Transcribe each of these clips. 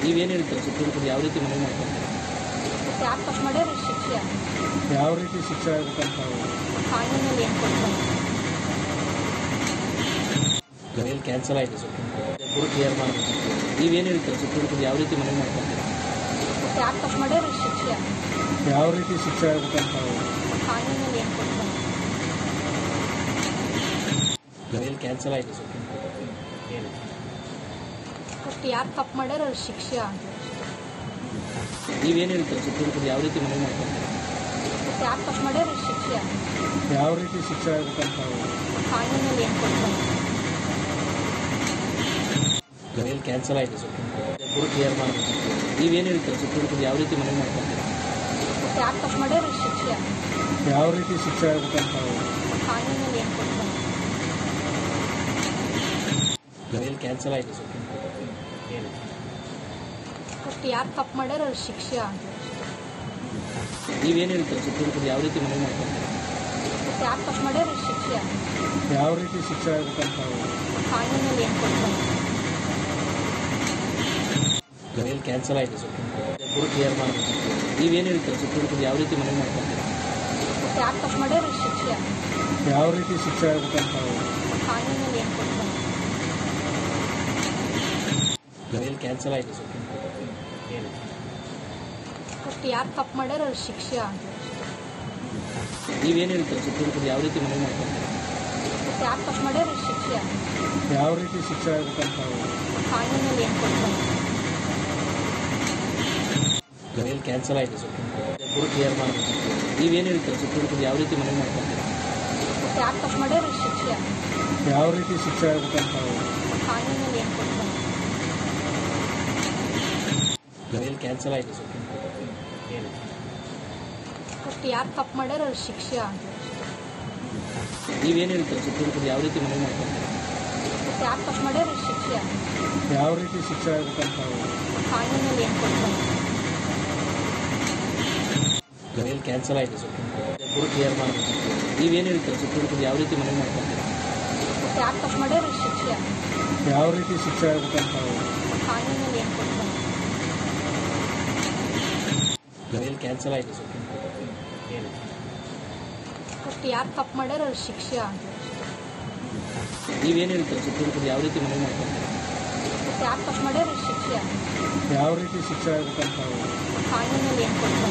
ನೀವೇನು ಹೇಳ್ತೀರಾ supreme court ಯಾವ ರೀತಿ ಮನವಿ ಮಾಡ್ತಾರೆ? ಯಾಕೆ ತಪ್ಪು ಮಾಡ್ಯಾರ ಶಿಕ್ಷೆ ಯಾವ ರೀತಿ ಶಿಕ್ಷೆ ಆಗುತ್ತಂತ ಕಾನೂನಲ್ಲಿ ಏನು ಕೊಡ್ತಾರೆ? ಮೇಲ್ ಕ್ಯಾನ್ಸಲ್ ಆಯಿತು ಸುಪ್ರೀಂ ಕೋರ್ಟ್ ಕ್ಲಿಯರ್ ಮಾಡಬೇಕು. ನೀವೇನು ಹೇಳ್ತೀರಾ ಸುಪ್ರೀಂ ಕೋರ್ಟ್ ಯಾವ ರೀತಿ ಮನವಿ ಮಾಡ್ತಾರೆ? ಯಾಕೆ ತಪ್ಪು ಮಾಡ್ಯಾರ ಶಿಕ್ಷೆ ಯಾವ ರೀತಿ ಶಿಕ್ಷೆ ಆಗುತ್ತಂತ ಕಾನೂನಲ್ಲಿ ಏನು ಕೊಡ್ತಾರೆ? ಮೇಲ್ ಕ್ಯಾನ್ಸಲ್ ಆಯಿತು ಸುಪ್ರೀಂ ಫಸ್ಟ್ ಯಾರು ತಪ್ಪು ಮಾಡ್ಯಾರ ಅವ್ರ ಶಿಕ್ಷೆ ನೀವೇನು ಹೇಳ್ತೀರಾ ಸುಪ್ರೀಂ ಕೋರ್ಟ್ ಯಾವ ರೀತಿ ಮನವಿ ಮಾಡ್ತಾರೆ? ಯಾಕೆ ತಪ್ಪು ಮಾಡ್ಯಾರ ಶಿಕ್ಷೆ ಯಾವ ರೀತಿ ಶಿಕ್ಷೆ ಆಗುತ್ತಂತ ಕಾನೂನಲ್ಲಿ ಏನು ಕೊಡ್ತಾರೆ? ಮೇಲ್ ಕ್ಯಾನ್ಸಲ್ ಆಯಿತು ಸುಪ್ರೀಂ ಕೋರ್ಟ್ ಕ್ಲಿಯರ್ ಮಾಡಬೇಕು. ನೀವೇನು ಹೇಳ್ತೀರಾ ಸುಪ್ರೀಂ ಕೋರ್ಟ್ ಯಾವ ರೀತಿ ಮನವಿ ಮಾಡ್ತಾರೆ? ಯಾಕೆ ತಪ್ಪು ಮಾಡ್ಯಾರ ಶಿಕ್ಷೆ ಯಾವ ರೀತಿ ಶಿಕ್ಷೆ ಆಗುತ್ತಂತ ಕಾನೂನಲ್ಲಿ ಏನು ಕೊಡ್ತಾರೆ? ಮೇಲ್ ಕ್ಯಾನ್ಸಲ್ ಆಯಿತು ಸುಪ್ರೀಂ ಫಸ್ಟ್ ಯಾರು ತಪ್ಪು ಮಾಡ್ಯಾರ ಅವ್ರ ಶಿಕ್ಷೆ ನೀವೇನು ಹೇಳ್ತೀರಾ ಸುಪ್ರೀಂ ಕೋರ್ಟ್ ಯಾವ ರೀತಿ ಮನವಿ ಮಾಡ್ತಾರೆ? ಯಾಕೆ ತಪ್ಪು ಮಾಡ್ಯಾರ ಶಿಕ್ಷೆ ಯಾವ ರೀತಿ ಶಿಕ್ಷೆ ಆಗುತ್ತಂತ ಕಾನೂನಲ್ಲಿ ಏನು ಕೊಡ್ತಾರೆ? ಮೇಲ್ ಕ್ಯಾನ್ಸಲ್ ಆಯಿತು ಸುಪ್ರೀಂ ಕೋರ್ಟ್ ಕ್ಲಿಯರ್ ಮಾಡಬೇಕು. ನೀವೇನು ಹೇಳ್ತೀರಾ ಸುಪ್ರೀಂ ಕೋರ್ಟ್ ಯಾವ ರೀತಿ ಮನವಿ ಮಾಡ್ತಾರೆ? ಯಾಕೆ ತಪ್ಪು ಮಾಡ್ಯಾರ ಶಿಕ್ಷೆ ಯಾವ ರೀತಿ ಶಿಕ್ಷೆ ಆಗುತ್ತಂತ ಕಾನೂನಲ್ಲಿ ಏನು ಕೊಡ್ತಾರೆ? ಮೇಲ್ ಕ್ಯಾನ್ಸಲ್ ಆಯಿತು ಸುಪ್ರೀಂ ಫಸ್ಟ್ ಯಾರು ತಪ್ಪು ಮಾಡ್ಯಾರ ಅವ್ರ ಶಿಕ್ಷೆ ನೀವೇನು ಹೇಳ್ತೀರಾ ಸುಪ್ರೀಂ ಕೋರ್ಟ್ ಯಾವ ರೀತಿ ಮನವಿ ಮಾಡ್ತಾರೆ? ಯಾಕೆ ತಪ್ಪು ಮಾಡ್ಯಾರ ಶಿಕ್ಷೆ ಯಾವ ರೀತಿ ಶಿಕ್ಷೆ ಆಗುತ್ತಂತ ಕಾನೂನಲ್ಲಿ ಏನು ಕೊಡ್ತಾರೆ? ಮೇಲ್ ಕ್ಯಾನ್ಸಲ್ ಆಯಿತು ಸುಪ್ರೀಂ ಕೋರ್ಟ್ ಕ್ಲಿಯರ್ ಮಾಡಬೇಕು. ನೀವೇನು ಹೇಳ್ತೀರಾ ಸುಪ್ರೀಂ ಕೋರ್ಟ್ ಯಾವ ರೀತಿ ಮನವಿ ಮಾಡ್ತಾರೆ? ಯಾಕೆ ತಪ್ಪು ಮಾಡ್ಯಾರ ಶಿಕ್ಷೆ ಯಾವ ರೀತಿ ಶಿಕ್ಷೆ ಆಗುತ್ತಂತ ಕಾನೂನಲ್ಲಿ ಏನು ಕೊಡ್ತಾರೆ? ಮೇಲ್ ಕ್ಯಾನ್ಸಲ್ ಆಯಿತು ಸುಪ್ರೀಂ ಫಸ್ಟ್ ಯಾರು ತಪ್ಪು ಮಾಡ್ಯಾರ ಅವ್ರ ಶಿಕ್ಷೆ ನೀವೇನು ಹೇಳ್ತೀರಾ ಸುಪ್ರೀಂ ಕೋರ್ಟ್ ಯಾವ ರೀತಿ ಮನವಿ ಮಾಡ್ತಾರೆ? ಯಾಕೆ ತಪ್ಪು ಮಾಡ್ಯಾರ ಶಿಕ್ಷೆ ಯಾವ ರೀತಿ ಶಿಕ್ಷೆ ಆಗುತ್ತಂತ ಕಾನೂನಲ್ಲಿ ಏನು ಕೊಡ್ತಾರೆ? ಮೇಲ್ ಕ್ಯಾನ್ಸಲ್ ಆಯಿತು ಸುಪ್ರೀಂ ಕೋರ್ಟ್ ಕ್ಲಿಯರ್ ಮಾಡಬೇಕು. ನೀವೇನು ಹೇಳ್ತೀರಾ ಸುಪ್ರೀಂ ಕೋರ್ಟ್ ಯಾವ ರೀತಿ ಮನವಿ ಮಾಡ್ತಾರೆ? ಯಾಕೆ ತಪ್ಪು ಮಾಡ್ಯಾರ ಶಿಕ್ಷೆ ಯಾವ ರೀತಿ ಶಿಕ್ಷೆ ಆಗುತ್ತಂತ ಕಾನೂನಲ್ಲಿ ಏನು ಕೊಡ್ತಾರೆ? ಮೇಲ್ ಕ್ಯಾನ್ಸಲ್ ಆಯಿತು ಸುಪ್ರೀಂ ಫಸ್ಟ್ ಯಾರು ತಪ್ಪು ಮಾಡ್ಯಾರ ಅವ್ರ ಶಿಕ್ಷೆ ನೀವೇನು ಹೇಳ್ತೀರಾ ಸುಪ್ರೀಂ ಕೋರ್ಟ್ ಯಾವ ರೀತಿ ಮನವಿ ಮಾಡ್ತಾರೆ? ಯಾಕೆ ತಪ್ಪು ಮಾಡ್ಯಾರ ಶಿಕ್ಷೆ ಯಾವ ರೀತಿ ಶಿಕ್ಷೆ ಆಗುತ್ತಂತ ಕಾನೂನಲ್ಲಿ ಏನು ಕೊಡ್ತಾರೆ?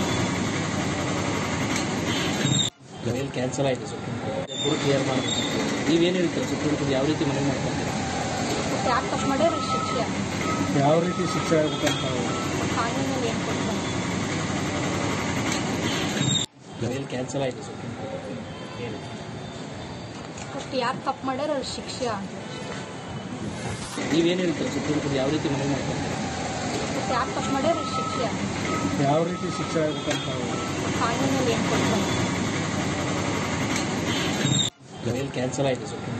ಮೇಲ್ ಕ್ಯಾನ್ಸಲ್ ಆಯಿತು ಸುಪ್ರೀಂ ಕೋರ್ಟ್ ಕ್ಲಿಯರ್ ಮಾಡಬೇಕು. ನೀವೇನು ಹೇಳ್ತೀರಾ ಸುಪ್ರೀಂ ಕೋರ್ಟ್ ಯಾವ ರೀತಿ ಮನವಿ ಮಾಡ್ತಾರೆ? ಯಾಕೆ ತಪ್ಪು ಮಾಡ್ಯಾರ ಶಿಕ್ಷೆ ಯಾವ ರೀತಿ ಶಿಕ್ಷೆ ಆಗುತ್ತಂತ ಕಾನೂನಲ್ಲಿ ಏನು ಕೊಡ್ತಾರೆ? ಮೇಲ್ ಕ್ಯಾನ್ಸಲ್ ಆಯಿತು ಸುಪ್ರೀಂ ಫಸ್ಟ್ ಯಾರು ತಪ್ಪು ಮಾಡ್ಯಾರ ಅವ್ರ ಶಿಕ್ಷೆ ನೀವೇನು ಹೇಳ್ತೀರಾ ಸುಪ್ರೀಂ ಕೋರ್ಟ್ ಯಾವ ರೀತಿ ಮನವಿ ಮಾಡ್ತಾರೆ? ಯಾಕೆ ತಪ್ಪು ಮಾಡ್ಯಾರ ಶಿಕ್ಷೆ ಯಾವ ರೀತಿ ಶಿಕ್ಷೆ ಆಗುತ್ತಂತ ಕಾನೂನಲ್ಲಿ ಏನು ಕೊಡ್ತಾರೆ? ಮೇಲ್ ಕ್ಯಾನ್ಸಲ್ ಆಯಿತು ಸುಪ್ರೀಂ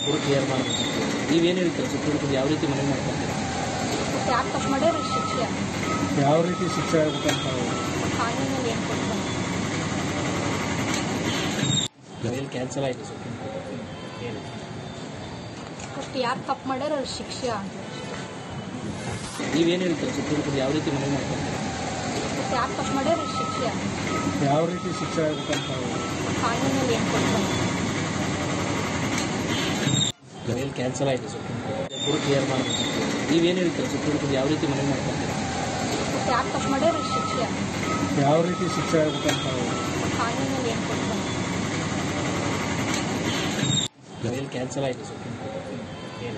ಕೋರ್ಟ್ ಕ್ಲಿಯರ್ ಮಾಡಬೇಕು. ನೀವೇನು ಹೇಳ್ತೀರಾ ಸುಪ್ರೀಂ ಕೋರ್ಟ್ ಯಾವ ರೀತಿ ಮನವಿ ಮಾಡ್ತಾರೆ? ಯಾಕೆ ತಪ್ಪು ಮಾಡ್ಯಾರ ಶಿಕ್ಷೆ ಯಾವ ರೀತಿ ಶಿಕ್ಷೆ ಆಗುತ್ತಂತ ಕಾನೂನಲ್ಲಿ ಏನು ಕೊಡ್ತಾರೆ? ಮೇಲ್ ಕ್ಯಾನ್ಸಲ್ ಆಯಿತು ಸುಪ್ರೀಂ ಫಸ್ಟ್ ಯಾರು ತಪ್ಪು ಮಾಡ್ಯಾರ ಅವ್ರ ಶಿಕ್ಷೆ ನೀವೇನು ಹೇಳ್ತೀರಾ ಸುಪ್ರೀಂ ಕೋರ್ಟ್ ಯಾವ ರೀತಿ ಮನವಿ ಮಾಡ್ತಾರೆ? ಯಾಕೆ ತಪ್ಪು ಮಾಡ್ಯಾರ ಶಿಕ್ಷೆ ಯಾವ ರೀತಿ ಶಿಕ್ಷೆ ಆಗುತ್ತಂತ ಕಾನೂನಲ್ಲಿ ಏನು ಕೊಡ್ತಾರೆ? ಮೇಲ್ ಕ್ಯಾನ್ಸಲ್ ಆಯಿತು ಸುಪ್ರೀಂ ಕೋರ್ಟ್ ಕ್ಲಿಯರ್ ಮಾಡಬೇಕು. ನೀವೇನು ಹೇಳ್ತೀರಾ ಸುಪ್ರೀಂ ಕೋರ್ಟ್ ಯಾವ ರೀತಿ ಮನವಿ ಮಾಡ್ತಾರೆ? ಯಾಕೆ ತಪ್ಪು ಮಾಡ್ಯಾರ ಶಿಕ್ಷೆ ಯಾವ ರೀತಿ ಶಿಕ್ಷೆ ಆಗುತ್ತಂತ ಕಾನೂನಲ್ಲಿ ಏನು ಕೊಡ್ತಾರೆ? ಮೇಲ್ ಕ್ಯಾನ್ಸಲ್ ಆಯಿತು ಸುಪ್ರೀಂ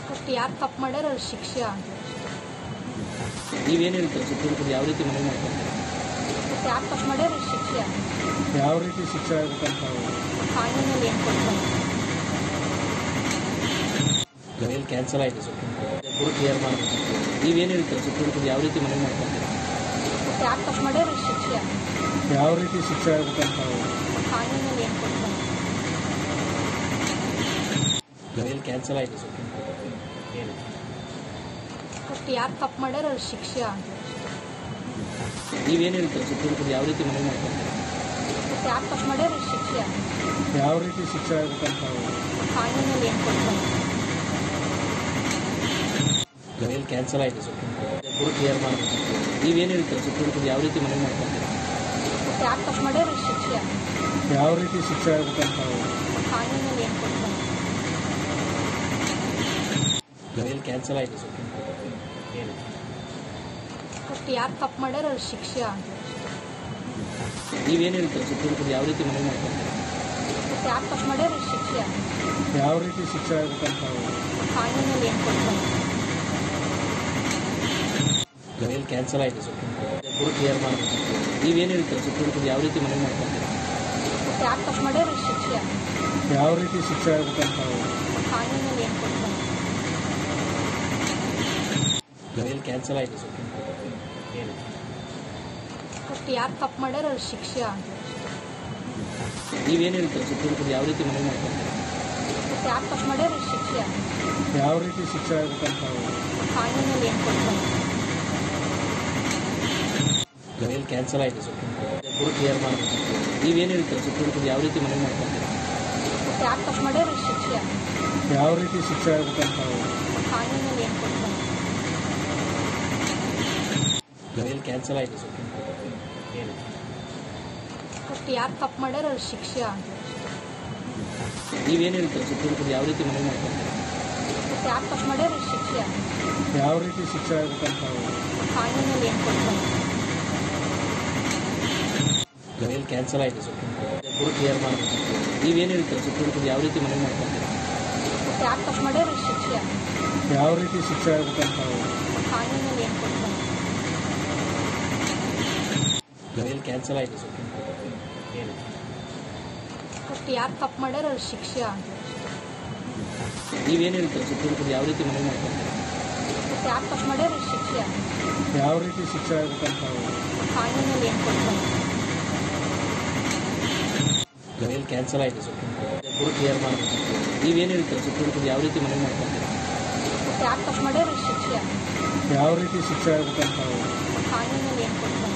ಫಸ್ಟ್ ಯಾರು ತಪ್ಪು ಮಾಡ್ಯಾರ ಅವ್ರ ಶಿಕ್ಷೆ ನೀವೇನು ಹೇಳ್ತೀರಾ ಸುಪ್ರೀಂ ಕೋರ್ಟ್ ಯಾವ ರೀತಿ ಮನವಿ ಮಾಡ್ತಾರೆ? ಯಾಕೆ ತಪ್ಪು ಮಾಡ್ಯಾರ ಶಿಕ್ಷೆ ಯಾವ ರೀತಿ ಶಿಕ್ಷೆ ಆಗುತ್ತಂತ ಕಾನೂನಲ್ಲಿ ಏನು ಕೊಡ್ತಾರೆ? ಮೇಲ್ ಕ್ಯಾನ್ಸಲ್ ಆಯಿತು ಸುಪ್ರೀಂ ಕೋರ್ಟ್ ಕ್ಲಿಯರ್ ಮಾಡಬೇಕು. ನೀವೇನು ಹೇಳ್ತೀರಾ ಸುಪ್ರೀಂ ಕೋರ್ಟ್ ಯಾವ ರೀತಿ ಮನವಿ ಮಾಡ್ತಾರೆ? ಯಾಕೆ ತಪ್ಪು ಮಾಡ್ಯಾರ ಶಿಕ್ಷೆ ಯಾವ ರೀತಿ ಶಿಕ್ಷೆ ಆಗುತ್ತಂತ ಕಾನೂನಲ್ಲಿ ಏನು ಕೊಡ್ತಾರೆ? ಮೇಲ್ ಕ್ಯಾನ್ಸಲ್ ಆಯಿತು ಸುಪ್ರೀಂ ಫಸ್ಟ್ ಯಾರು ತಪ್ಪು ಮಾಡ್ಯಾರ ಅವ್ರ ಶಿಕ್ಷೆ ನೀವೇನು ಹೇಳ್ತೀರಾ ಸುಪ್ರೀಂ ಕೋರ್ಟ್ ಯಾವ ರೀತಿ ಮನವಿ ಮಾಡ್ತಾರೆ? ಯಾಕೆ ತಪ್ಪು ಮಾಡ್ಯಾರ ಶಿಕ್ಷೆ ಯಾವ ರೀತಿ ಶಿಕ್ಷೆ ಆಗುತ್ತಂತ ಕಾನೂನಲ್ಲಿ ಏನು ಕೊಡ್ತಾರೆ? ಬೇಲ್ ಕ್ಯಾನ್ಸಲ್ ಆಯಿತು ಸರ್ ಪೂರ ಕ್ಲಿಯರ್ ಮಾಡಬೇಕು ನೀವೇನು ಹೇಳ್ತೀರಾ ಸುಪ್ರೀಂ ಕೋರ್ಟ್ ಯಾವ ರೀತಿ ಮನವಿ ಮಾಡ್ತಾರೆ ಯಾರು ತಪ್ಪು ಮಾಡ್ಯಾರ ಶಿಕ್ಷೆ ಯಾವ ರೀತಿ ಶಿಕ್ಷೆ ಆಗ್ಬೇಕಂತ ಕಾನೂನಲ್ಲಿ ಏನು ಕೊಡ್ತಾರೆ ಬೇಲ್ ಕ್ಯಾನ್ಸಲ್ ಆಯಿತು ಸರ್ ಫಸ್ಟ್ ಯಾರು ತಪ್ಪು ಮಾಡ್ಯಾರ ಅವ್ರ ಶಿಕ್ಷೆ ನೀವೇನು ಹೇಳ್ತೀರಾ ಸುಪ್ರೀಂ ಕೋರ್ಟ್ ಯಾವ ರೀತಿ ಮನವಿ ಮಾಡ್ತಾರೆ ಯಾರು ತಪ್ಪು ಮಾಡ್ಯಾರ ಅವ್ರ ಶಿಕ್ಷೆ ಯಾವ ರೀತಿ ಶಿಕ್ಷೆ ಆಗ್ಬೇಕಂತ ಕಾನೂನಲ್ಲಿ ಏನು ಕೊಡ್ತಾರೆ ಬೇಲ್ ಕ್ಯಾನ್ಸಲ್ ಆಯಿತು ಸರ್ ಪೂರ ಕ್ಲಿಯರ್ ಮಾಡಬೇಕು ನೀವೇನು ಹೇಳ್ತೀರಾ ಸುಪ್ರೀಂ ಕೋರ್ಟ್ ಯಾವ ರೀತಿ ಮನವಿ ಮಾಡ್ತಾರೆ ಯಾರು ತಪ್ಪು ಮಾಡ್ಯಾರ ಅವ್ರ ಶಿಕ್ಷೆ ಯಾವ ರೀತಿ ಶಿಕ್ಷೆ ಆಗ್ಬೇಕಂತ ಕಾನೂನಲ್ಲಿ ಏನು ಕೊಡ್ತಾರೆ ಬೇಲ್ ಕ್ಯಾನ್ಸಲ್ ಆಯಿತು ಸರ್ ಫಸ್ಟ್ ಯಾರು ತಪ್ಪು ಮಾಡ್ಯಾರ ಅವ್ರ ಶಿಕ್ಷೆ ನೀವೇನು ಹೇಳ್ತೀರಾ ಸುಪ್ರೀಂ ಕೋರ್ಟ್ ಯಾವ ರೀತಿ ಮನವಿ ಮಾಡ್ತಾರೆ ಯಾರು ತಪ್ಪು ಮಾಡ್ಯಾರ ಅವ್ರ ಶಿಕ್ಷೆ ಯಾವ ರೀತಿ ಶಿಕ್ಷೆ ಆಗ್ಬೇಕಂತ ಕಾನೂನಲ್ಲಿ ಏನು ಕೊಡ್ತಾರೆ ಬೇಲ್ ಕ್ಯಾನ್ಸಲ್ ಆಯಿತು ಸರ್ ಪೂರ ಕ್ಲಿಯರ್ ಮಾಡಬೇಕು ನೀವೇನು ಹೇಳ್ತೀರಾ ಸುಪ್ರೀಂ ಕೋರ್ಟ್ ಯಾವ ರೀತಿ ಮನವಿ ಮಾಡ್ತಾರೆ ಯಾರು ತಪ್ಪು ಮಾಡ್ಯಾರ ಅವ್ರ ಶಿಕ್ಷೆ ಯಾವ ರೀತಿ ಶಿಕ್ಷೆ ಆಗ್ಬೇಕಂತ ಕಾನೂನಲ್ಲಿ ಏನು ಕೊಡ್ತಾರೆ ಬೇಲ್ ಕ್ಯಾನ್ಸಲ್ ಆಯಿತು ಸರ್ ಫಸ್ಟ್ ಯಾರು ತಪ್ಪು ಮಾಡ್ಯಾರ ಅವ್ರ ಶಿಕ್ಷೆ ನೀವೇನು ಹೇಳ್ತೀರಾ ಸುಪ್ರೀಂ ಕೋರ್ಟ್ ಯಾವ ರೀತಿ ಮನವಿ ಮಾಡ್ತಾರೆ ಯಾರು ತಪ್ಪು ಮಾಡ್ಯಾರ ಅವ್ರ ಶಿಕ್ಷೆ ಯಾವ ರೀತಿ ಶಿಕ್ಷೆ ಆಗ್ಬೇಕಂತ ಕಾನೂನಲ್ಲಿ ಏನು ಕೊಡ್ತಾರೆ ಬೇಲ್ ಕ್ಯಾನ್ಸಲ್ ಆಯಿತು ಸರ್ ಪೂರ ಕ್ಲಿಯರ್ ಮಾಡಬೇಕು ನೀವೇನು ಹೇಳ್ತೀರಾ ಸುಪ್ರೀಂ ಕೋರ್ಟ್ ಯಾವ ರೀತಿ ಮನವಿ ಮಾಡ್ತಾರೆ ಯಾರು ತಪ್ಪು ಮಾಡ್ಯಾರ ಅವ್ರ ಶಿಕ್ಷೆ ಯಾವ ರೀತಿ ಶಿಕ್ಷೆ ಆಗ್ಬೇಕಂತ ಕಾನೂನಲ್ಲಿ ಏನು ಕೊಡ್ತಾರೆ ಬೇಲ್ ಕ್ಯಾನ್ಸಲ್ ಆಯಿತು ಸರ್ ಫಸ್ಟ್ ಯಾರು ತಪ್ಪು ಮಾಡ್ಯಾರ ಅವ್ರ ಶಿಕ್ಷೆ ನೀವೇನು ಹೇಳ್ತೀರಾ ಸುಪ್ರೀಂ ಕೋರ್ಟ್ ಯಾವ ರೀತಿ ಮನವಿ ಮಾಡ್ತಾರೆ ಯಾರು ತಪ್ಪು ಮಾಡ್ಯಾರ ಅವ್ರ ಶಿಕ್ಷೆ ಯಾವ ರೀತಿ ಶಿಕ್ಷೆ ಆಗ್ಬೇಕಂತ ಕಾನೂನಲ್ಲಿ ಏನು ಕೊಡ್ತಾರೆ ಬೇಲ್ ಕ್ಯಾನ್ಸಲ್ ಆಯಿತು ಸರ್ ಪೂರ ಕ್ಲಿಯರ್ ಮಾಡಬೇಕು ನೀವೇನು ಹೇಳ್ತೀರಾ ಸುಪ್ರೀಂ ಕೋರ್ಟ್ ಯಾವ ರೀತಿ ಮನವಿ ಮಾಡ್ತಾರೆ ಯಾರು ತಪ್ಪು ಮಾಡ್ಯಾರ ಅವ್ರ ಶಿಕ್ಷೆ ಯಾವ ರೀತಿ ಶಿಕ್ಷೆ ಆಗ್ಬೇಕಂತ ಕಾನೂನಲ್ಲಿ ಏನು ಕೊಡ್ತಾರೆ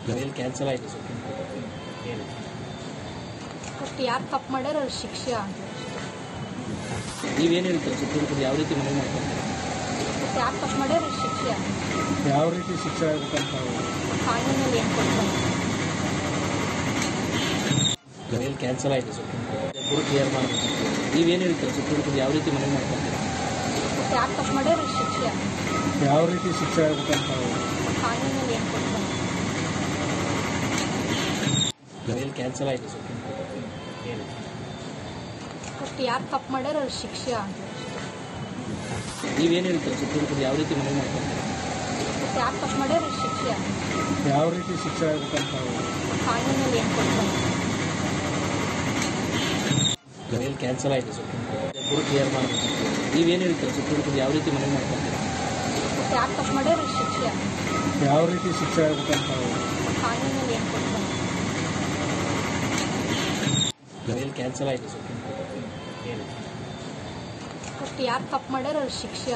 ಬೇಲ್ ಕ್ಯಾನ್ಸಲ್ ಆಯಿತು ಸರ್ ಫಸ್ಟ್ ಯಾರು ತಪ್ಪು ಮಾಡ್ಯಾರ ಅವ್ರ ಶಿಕ್ಷೆ ನೀವೇನು ಹೇಳ್ತೀರಾ ಸುಪ್ರೀಂ ಕೋರ್ಟ್ ಯಾವ ರೀತಿ ಮನವಿ ಮಾಡ್ತಾರೆ ಯಾರು ತಪ್ಪು ಮಾಡ್ಯಾರ ಅವ್ರ ಶಿಕ್ಷೆ ಯಾವ ರೀತಿ ಶಿಕ್ಷೆ ಆಗ್ಬೇಕಂತ ಕಾನೂನಲ್ಲಿ ಏನು ಕೊಡ್ತಾರೆ ಬೇಲ್ ಕ್ಯಾನ್ಸಲ್ ಆಯಿತು ಸರ್ ಪೂರ ಕ್ಲಿಯರ್ ಮಾಡಬೇಕು ನೀವೇನು ಹೇಳ್ತೀರಾ ಸುಪ್ರೀಂ ಕೋರ್ಟ್ ಯಾವ ರೀತಿ ಮನವಿ ಮಾಡ್ತಾರೆ ಯಾರು ತಪ್ಪು ಮಾಡ್ಯಾರ ಅವ್ರ ಶಿಕ್ಷೆ ಯಾವ ರೀತಿ ಶಿಕ್ಷೆ ಆಗ್ಬೇಕಂತ ಕಾನೂನಲ್ಲಿ ಏನು ಕೊಡ್ತಾರೆ ಬೇಲ್ ಕ್ಯಾನ್ಸಲ್ ಆಯಿತು ಸರ್ ಫಸ್ಟ್ ಯಾರು ತಪ್ಪು ಮಾಡ್ಯಾರ ಅವ್ರ ಶಿಕ್ಷೆ ನೀವೇನು ಹೇಳ್ತೀರಾ ಸುಪ್ರೀಂ ಕೋರ್ಟ್ ಯಾವ ರೀತಿ ಮನವಿ ಮಾಡ್ತಾರೆ ಯಾರು ತಪ್ಪು ಮಾಡ್ಯಾರ ಅವ್ರ ಶಿಕ್ಷೆ ಯಾವ ರೀತಿ ಶಿಕ್ಷೆ ಆಗ್ಬೇಕಂತ ಕಾನೂನಲ್ಲಿ ಏನು ಕೊಡ್ತಾರೆ ಬೇಲ್ ಕ್ಯಾನ್ಸಲ್ ಆಯಿತು ಸರ್ ಪೂರ ಕ್ಲಿಯರ್ ಮಾಡಬೇಕು ನೀವೇನು ಹೇಳ್ತೀರಾ ಸುಪ್ರೀಂ ಕೋರ್ಟ್ ಯಾವ ರೀತಿ ಮನವಿ ಮಾಡ್ತಾರೆ ಯಾರು ತಪ್ಪು ಮಾಡ್ಯಾರ ಅವ್ರ ಶಿಕ್ಷೆ ಯಾವ ರೀತಿ ಶಿಕ್ಷೆ ಆಗ್ಬೇಕಂತ ಕಾನೂನಲ್ಲಿ ಏನು ಕೊಡ್ತಾರೆ ಬೇಲ್ ಕ್ಯಾನ್ಸಲ್ ಆಯಿತು ಸರ್ ಫಸ್ಟ್ ಯಾರು ತಪ್ಪು ಮಾಡ್ಯಾರ ಅವ್ರ ಶಿಕ್ಷೆ